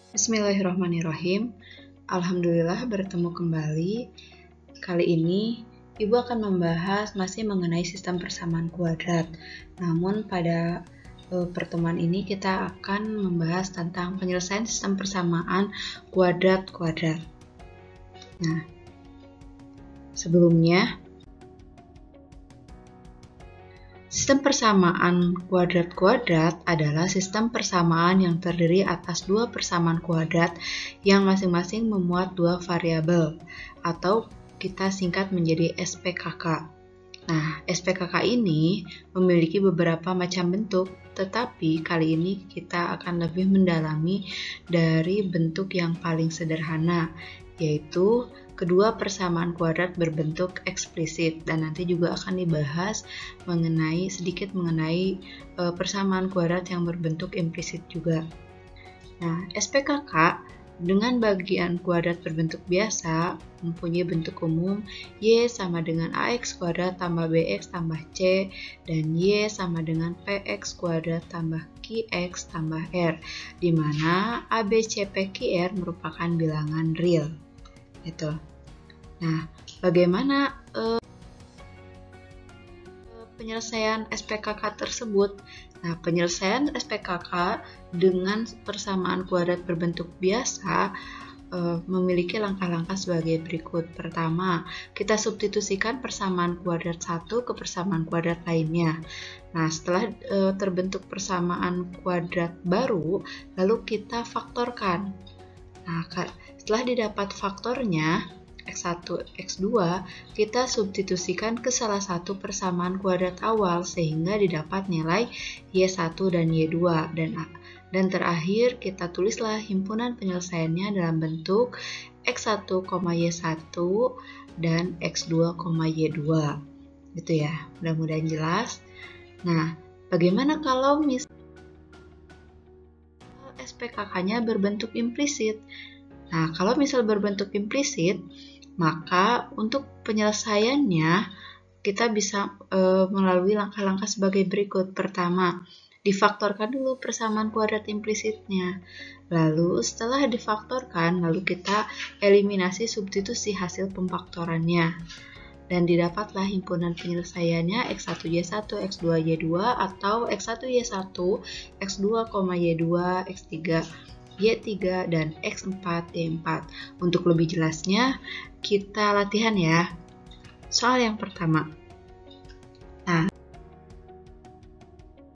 Bismillahirrahmanirrahim. Alhamdulillah bertemu kembali. Kali ini Ibu akan membahas masih mengenai sistem persamaan kuadrat. Namun pada pertemuan ini kita akan membahas tentang penyelesaian sistem persamaan kuadrat-kuadrat. Nah, sebelumnya sistem persamaan kuadrat-kuadrat adalah sistem persamaan yang terdiri atas dua persamaan kuadrat yang masing-masing memuat dua variabel, atau kita singkat menjadi SPKK. Nah, SPKK ini memiliki beberapa macam bentuk, tetapi kali ini kita akan lebih mendalami dari bentuk yang paling sederhana, yaitu kedua persamaan kuadrat berbentuk eksplisit, dan nanti juga akan dibahas sedikit mengenai persamaan kuadrat yang berbentuk implisit juga. Nah, SPKK dengan bagian kuadrat berbentuk biasa mempunyai bentuk umum Y sama dengan AX kuadrat tambah BX tambah C, dan Y sama dengan PX kuadrat tambah QX tambah R, di mana ABCPQR merupakan bilangan real. Gitu. Nah, bagaimana penyelesaian SPKK tersebut? Nah, penyelesaian SPKK dengan persamaan kuadrat berbentuk biasa memiliki langkah-langkah sebagai berikut. Pertama, kita substitusikan persamaan kuadrat satu ke persamaan kuadrat lainnya. Nah, setelah terbentuk persamaan kuadrat baru, lalu kita faktorkan. Nah, setelah didapat faktornya, X1, X2, kita substitusikan ke salah satu persamaan kuadrat awal sehingga didapat nilai Y1 dan Y2. Dan terakhir, kita tulislah himpunan penyelesaiannya dalam bentuk X1, Y1 dan X2, Y2. Gitu ya, mudah-mudahan jelas. Nah, bagaimana kalau misalnya SPKK-nya berbentuk implisit? Nah, kalau misal berbentuk implisit, maka untuk penyelesaiannya kita bisa melalui langkah-langkah sebagai berikut. Pertama, difaktorkan dulu persamaan kuadrat implisitnya. Lalu setelah difaktorkan, lalu kita eliminasi substitusi hasil pemfaktorannya. Dan didapatlah himpunan penyelesaiannya X1Y1, X2Y2 atau X1Y1, X2, Y2, X3, Y3, dan X4, Y4. Untuk lebih jelasnya, kita latihan ya. Soal yang pertama. Nah,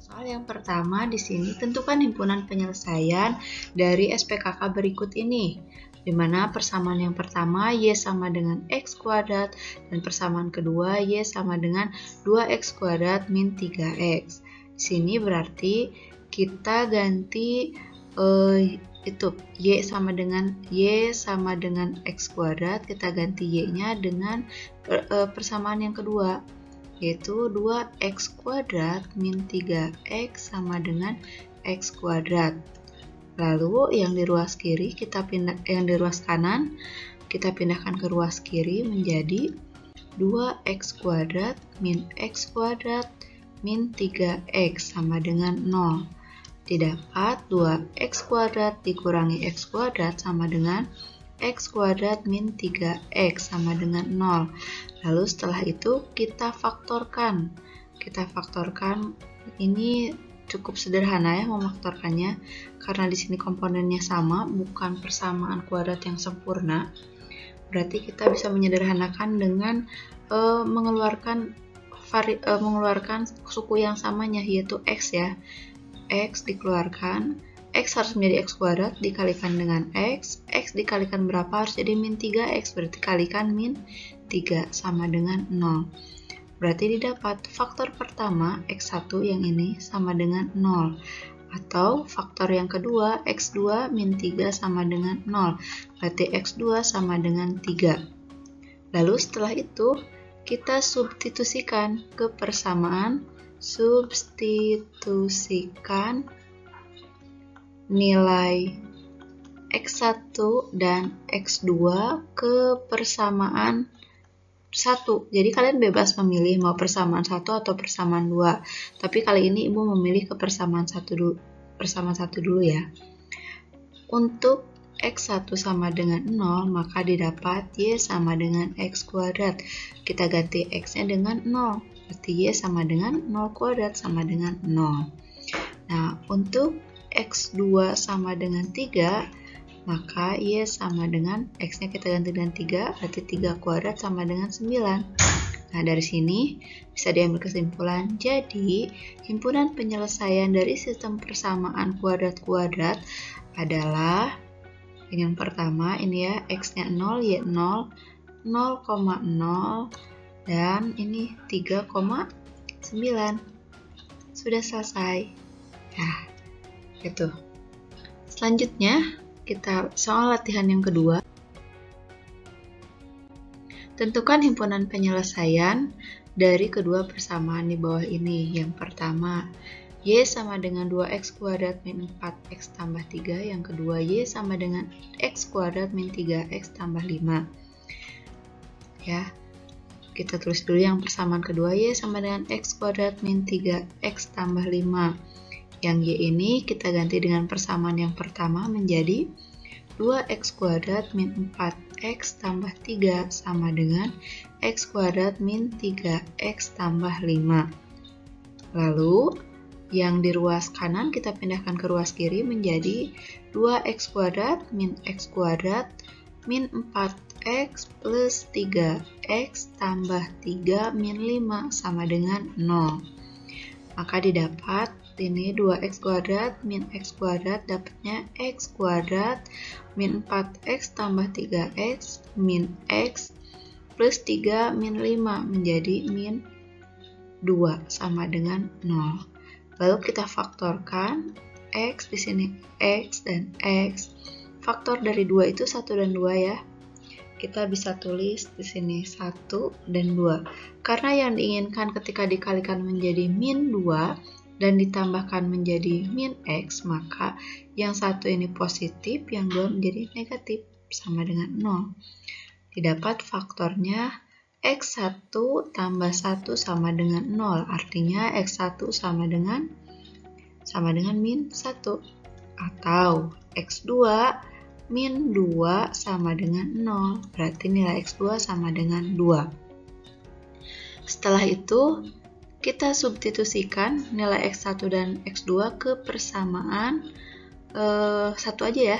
soal yang pertama di sini tentukan himpunan penyelesaian dari SPKK berikut ini, di mana persamaan yang pertama Y sama dengan X kuadrat dan persamaan kedua Y sama dengan 2X kuadrat min 3X. Di sini berarti kita ganti itu Y sama dengan X kuadrat, kita ganti Y-nya dengan persamaan yang kedua, yaitu 2X kuadrat min 3X sama dengan X kuadrat. Lalu yang di ruas kiri yang di ruas kanan kita pindahkan ke ruas kiri menjadi 2X kuadrat min X kuadrat min 3X sama dengan 0. Didapat 2X kuadrat dikurangi X kuadrat sama dengan X kuadrat min 3X sama dengan 0. Lalu setelah itu kita faktorkan. Ini cukup sederhana ya memfaktorkannya, karena di sini komponennya sama, bukan persamaan kuadrat yang sempurna. Berarti kita bisa menyederhanakan dengan mengeluarkan suku yang samanya, yaitu X ya. X dikeluarkan, X harus menjadi X kuadrat dikalikan dengan X dikalikan berapa harus jadi min 3X, berarti kalikan min 3 sama dengan 0. Berarti didapat faktor pertama X1 yang ini sama dengan 0, atau faktor yang kedua X2 min 3 sama dengan 0, berarti X2 sama dengan 3. Lalu setelah itu kita substitusikan ke persamaan, substitusikan nilai X1 dan X2 ke persamaan 1. Jadi kalian bebas memilih mau persamaan 1 atau persamaan 2. Tapi kali ini Ibu memilih ke persamaan 1 dulu ya. Untuk X1 sama dengan 0, maka didapat Y sama dengan X kuadrat. Kita ganti X-nya dengan 0, berarti Y sama dengan 0 kuadrat sama dengan 0. Nah, untuk X2 sama dengan 3, maka Y sama dengan X-nya kita ganti dengan 3, berarti 3 kuadrat sama dengan 9. Nah, dari sini bisa diambil kesimpulan, jadi himpunan penyelesaian dari sistem persamaan kuadrat-kuadrat adalah yang pertama ini ya, X-nya 0, Y 0, 0,0, dan ini 3,9. Sudah selesai. Nah, itu. Selanjutnya, kita soal latihan yang kedua. Tentukan himpunan penyelesaian dari kedua persamaan di bawah ini. Yang pertama, Y sama dengan 2X kuadrat min 4X tambah 3. Yang kedua, Y sama dengan X kuadrat min 3X tambah 5. Ya, kita tulis dulu yang persamaan kedua, Y sama dengan X kuadrat min 3X tambah 5. Yang Y ini kita ganti dengan persamaan yang pertama menjadi 2X kuadrat min 4X tambah 3 sama dengan X kuadrat min 3X tambah 5. Lalu, yang di ruas kanan kita pindahkan ke ruas kiri menjadi 2X kuadrat min X kuadrat min 4X plus 3X tambah 3 min 5 sama dengan 0. Maka didapat ini 2X kuadrat min X kuadrat dapatnya X kuadrat min 4X tambah 3X min X plus 3 min 5 menjadi min 2 sama dengan 0. Lalu kita faktorkan X di sini X dan X. Faktor dari 2 itu 1 dan 2 ya. Kita bisa tulis di sini 1 dan 2. Karena yang diinginkan ketika dikalikan menjadi min 2 dan ditambahkan menjadi min X, maka yang 1 ini positif, yang 2 menjadi negatif, sama dengan 0. Didapat faktornya X1 tambah 1 sama dengan 0, artinya X1 sama dengan min 1. Atau X2 min 2 sama dengan 0, berarti nilai X2 sama dengan 2. Setelah itu, kita substitusikan nilai X1 dan X2 ke persamaan satu aja ya.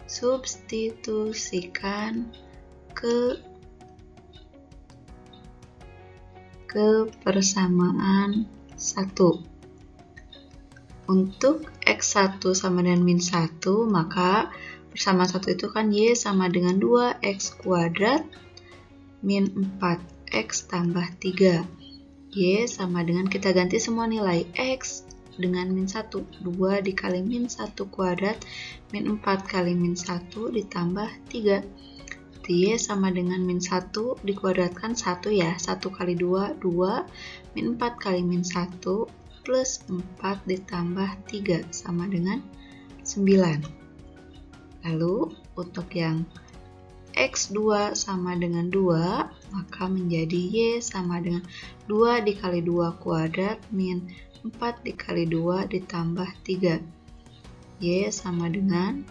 Substitusikan ke persamaan 1. Untuk X1 sama dengan min 1, maka persamaan 1 itu kan Y sama dengan 2X kuadrat min 4X tambah 3. Y sama dengan, kita ganti semua nilai X dengan min 1. 2 dikali min 1 kuadrat min 4 kali min 1 ditambah 3. Y sama dengan min 1 dikuadratkan 1 ya. 1 kali 2, 2. Min 4 kali min 1 plus 4 ditambah 3 sama dengan 9. Lalu untuk yang X2 sama dengan 2, maka menjadi Y sama dengan 2 dikali 2 kuadrat min 4 dikali 2 ditambah 3. Y sama dengan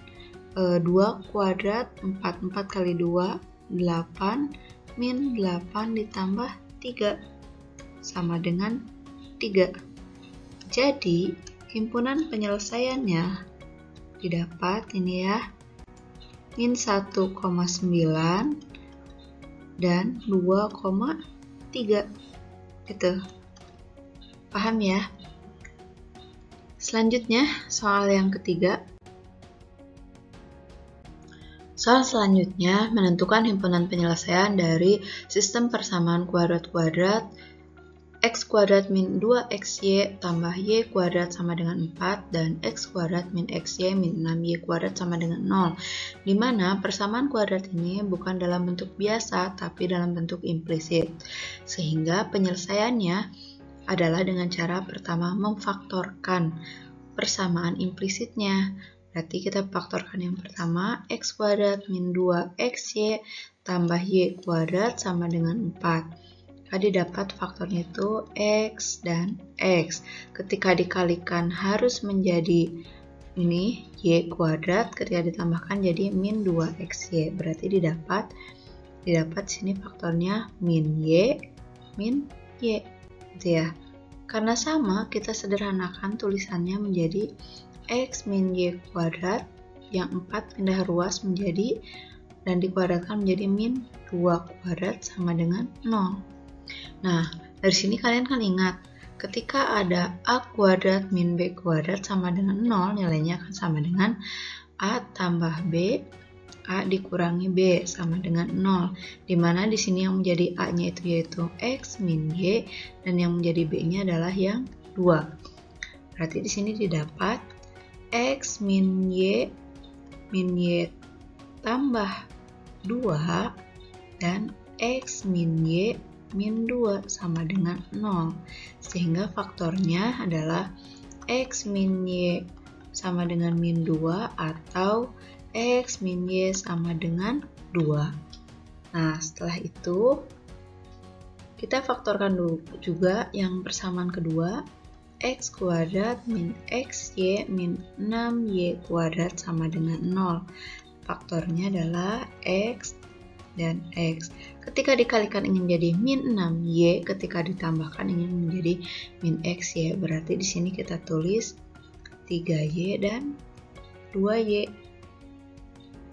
2 kuadrat 4 kali 2, 8 min 8 ditambah 3 sama dengan 3. Jadi himpunan penyelesaiannya didapat ini ya, min 1,9 dan 2,3. Gitu. Paham ya? Selanjutnya soal yang ketiga. Soal selanjutnya menentukan himpunan penyelesaian dari sistem persamaan kuadrat-kuadrat X kuadrat min 2XY tambah Y kuadrat sama dengan 4 dan X kuadrat min XY min 6Y kuadrat sama dengan 0, di mana persamaan kuadrat ini bukan dalam bentuk biasa tapi dalam bentuk implisit, sehingga penyelesaiannya adalah dengan cara pertama memfaktorkan persamaan implisitnya. Berarti kita faktorkan yang pertama, X kuadrat min 2XY tambah Y kuadrat sama dengan 4. Tadi dapat faktornya itu X dan X. Ketika dikalikan harus menjadi ini Y kuadrat ketika ditambahkan jadi min 2XY. Berarti didapat sini faktornya min Y gitu ya. Karena sama, kita sederhanakan tulisannya menjadi X min Y kuadrat yang 4 pindah ruas menjadi dan dikuadratkan menjadi min 2 kuadrat sama dengan 0. Nah, dari sini kalian kan ingat, ketika ada A kuadrat min B kuadrat sama dengan 0, nilainya akan sama dengan A tambah B, A dikurangi B sama dengan 0. Dimana di sini yang menjadi A-nya itu yaitu X min Y, dan yang menjadi B-nya adalah yang 2. Berarti di sini didapat X min Y tambah 2 dan X min Y min 2 sama dengan 0. Sehingga faktornya adalah X min Y sama dengan min 2 atau X min Y sama dengan 2. Nah, setelah itu kita faktorkan dulu juga yang persamaan kedua, X kuadrat min XY min 6Y kuadrat sama dengan 0. Faktornya adalah X dan X. Ketika dikalikan ingin jadi min 6Y, ketika ditambahkan ingin menjadi min XY. Berarti di sini kita tulis 3Y dan 2Y.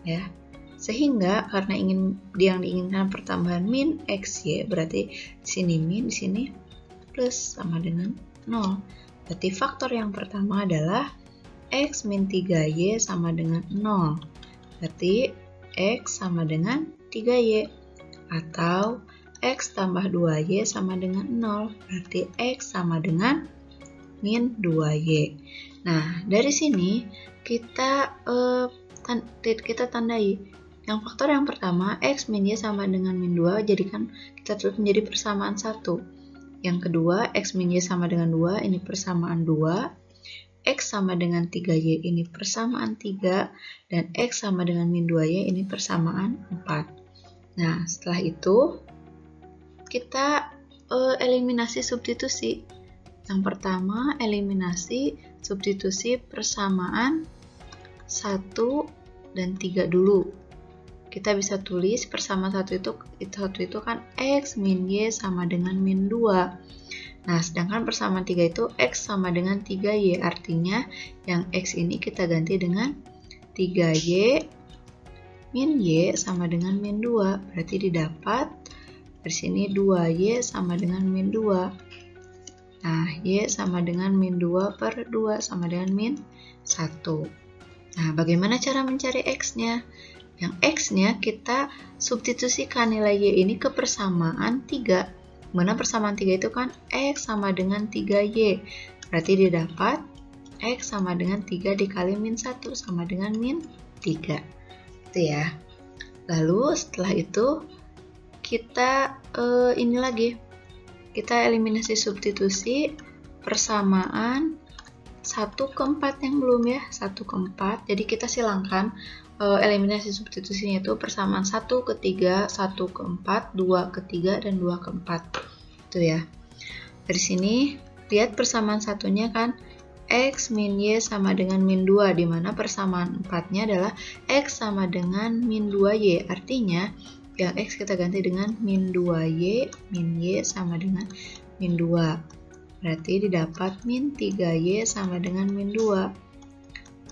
Ya. Sehingga karena yang diinginkan pertambahan min XY, berarti di sini min, di sini plus sama dengan 0. Berarti faktor yang pertama adalah X min 3Y sama dengan 0. Berarti X sama dengan 3Y. Atau X tambah 2Y sama dengan 0. Berarti X sama dengan min 2Y. Nah, dari sini kita tandai yang faktor yang pertama, X min Y sama dengan min 2, jadikan kita tulis menjadi persamaan 1. Yang kedua, X min Y sama dengan 2, ini persamaan 2. X sama dengan 3Y, ini persamaan 3. Dan X sama dengan min 2Y, ini persamaan 4. Nah, setelah itu, kita eliminasi substitusi. Yang pertama, eliminasi substitusi persamaan 1 dan 3 dulu. Kita bisa tulis persamaan satu itu kan X min Y sama dengan min 2. Nah, sedangkan persamaan 3 itu X sama dengan 3Y. Artinya yang X ini kita ganti dengan 3Y min Y sama dengan min 2. Berarti didapat dari sini 2Y sama dengan min 2. Nah, Y sama dengan min 2 per 2 sama dengan min 1. Nah, bagaimana cara mencari X-nya? Yang X-nya kita substitusikan nilai Y ini ke persamaan 3. Mana persamaan 3 itu kan X sama dengan 3Y. Berarti didapat X sama dengan 3 dikali min 1 sama dengan min 3. Itu ya. Lalu setelah itu kita ini lagi. Kita eliminasi substitusi persamaan 1 ke 4 yang belum ya. 1 ke 4. Jadi kita silangkan eliminasi substitusinya itu persamaan 1 ke 3, 1 ke 4, 2 ke 3, dan 2 ke 4. Itu ya. Dari sini, lihat persamaan satunya kan, X min Y sama dengan min 2, di mana persamaan 4-nya adalah X sama dengan min 2Y. Artinya, yang X kita ganti dengan min 2Y, min Y sama dengan min 2. Berarti didapat min 3Y sama dengan min 2.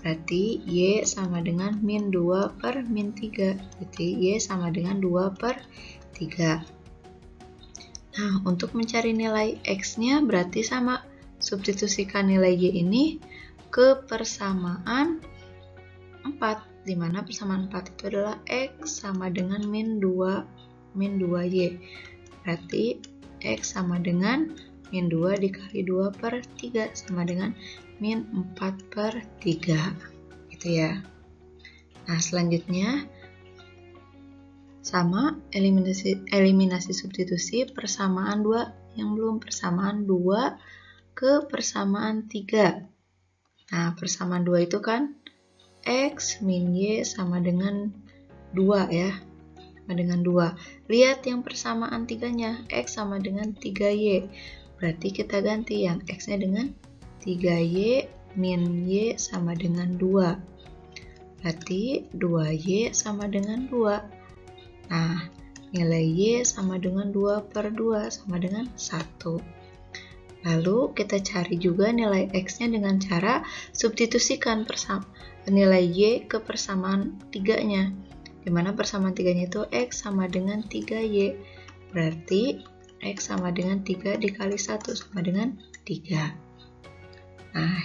Berarti Y sama dengan min 2 per min 3. Berarti Y sama dengan 2 per 3. Nah, untuk mencari nilai X-nya berarti sama. Substitusikan nilai Y ini ke persamaan 4. Di mana persamaan 4 itu adalah X sama dengan min 2Y. Berarti X sama dengan min 2 dikali 2 per 3 sama dengan min 4 per 3. Gitu ya. Nah, selanjutnya sama eliminasi substitusi persamaan 2 yang belum, persamaan 2 ke persamaan 3. Nah, persamaan 2 itu kan X min Y sama dengan 2 ya. Sama dengan 2. Lihat yang persamaan 3-nya, X sama dengan 3Y. Berarti kita ganti yang X-nya dengan 3Y min Y sama dengan 2. Berarti 2Y sama dengan 2. Nah, nilai Y sama dengan 2 per 2 sama dengan 1. Lalu kita cari juga nilai X-nya dengan cara substitusikan nilai Y ke persamaan 3-nya. Dimana persamaan 3-nya itu X sama dengan 3Y. Berarti X sama dengan 3 dikali 1 sama dengan 3. Nah,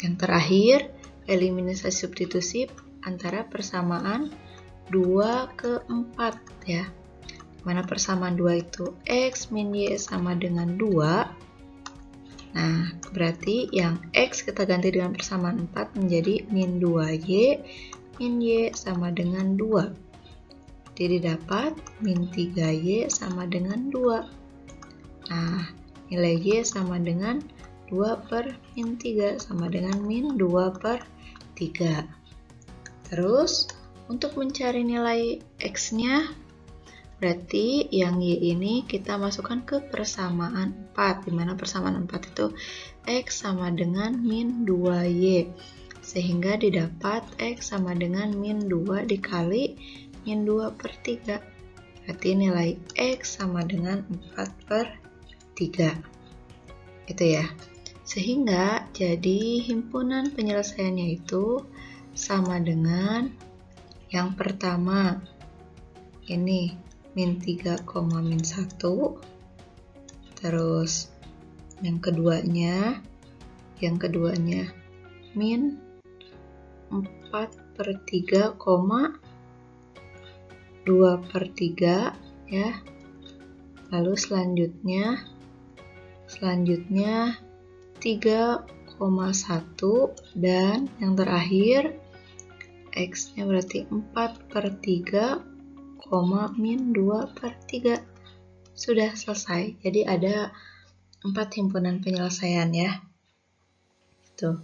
yang terakhir, eliminasi substitusi antara persamaan 2 ke 4 ya. Mana persamaan 2 itu X min Y sama dengan 2. Nah, berarti yang X kita ganti dengan persamaan 4 menjadi min 2Y min Y sama dengan 2. Jadi dapat min 3Y sama dengan 2. Nah, nilai Y sama dengan 2 per min 3 sama dengan min 2 per 3. Terus, untuk mencari nilai X-nya, berarti yang Y ini kita masukkan ke persamaan 4, di mana persamaan 4 itu X sama dengan min 2Y. Sehingga didapat X sama dengan min 2 dikali min 2 per 3. Berarti nilai X sama dengan 4 per 3. Itu ya. Sehingga jadi himpunan penyelesaiannya itu sama dengan yang pertama ini min 3, min 1. Terus yang keduanya min 4 per 3, 2 per 3 ya. Lalu selanjutnya 3,1 dan yang terakhir X-nya berarti 4 per 3, min 2 per 3. Sudah selesai. Jadi ada 4 himpunan penyelesaian ya. Tuh.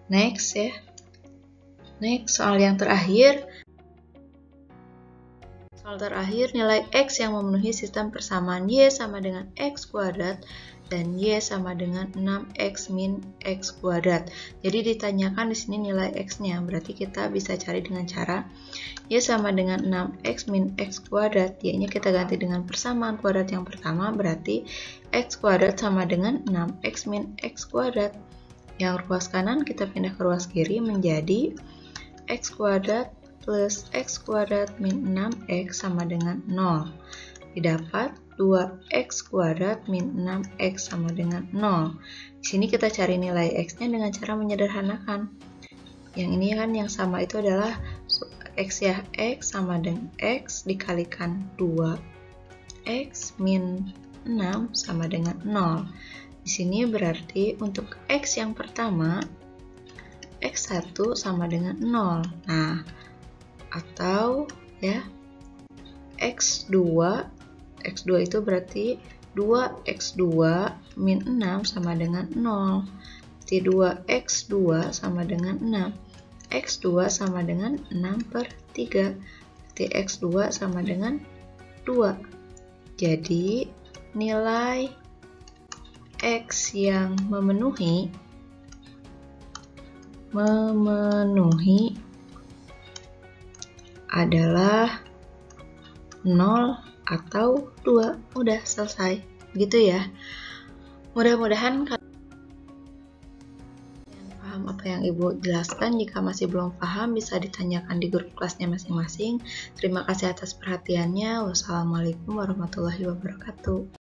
Next ya. Next, soal yang terakhir. Soal terakhir, nilai X yang memenuhi sistem persamaan Y sama dengan X kuadrat dan Y sama dengan 6X min X kuadrat. Jadi ditanyakan di sini nilai X-nya, berarti kita bisa cari dengan cara Y sama dengan 6X min X kuadrat. Y-nya kita ganti dengan persamaan kuadrat yang pertama, berarti X kuadrat sama dengan 6X min X kuadrat. Yang ruas kanan kita pindah ke ruas kiri menjadi X kuadrat plus X kuadrat min 6X sama dengan 0. Didapat 2X kuadrat min 6X sama dengan 0. Di sini kita cari nilai X-nya dengan cara menyederhanakan. Yang ini kan yang sama itu adalah X ya, X sama dengan X dikalikan 2X min 6 sama dengan 0. Di sini berarti untuk X yang pertama, X1 sama dengan 0. Nah, atau ya, X2 itu berarti 2X2 min 6 sama dengan 0. Berarti 2X2 sama dengan 6. X2 sama dengan 6 per 3. Berarti X2 sama dengan 2. Jadi nilai X yang memenuhi adalah 0 atau 2. Udah selesai gitu ya. Mudah-mudahan kalian paham apa yang Ibu jelaskan. Jika masih belum paham bisa ditanyakan di grup kelasnya masing-masing. Terima kasih atas perhatiannya. Wassalamualaikum warahmatullahi wabarakatuh.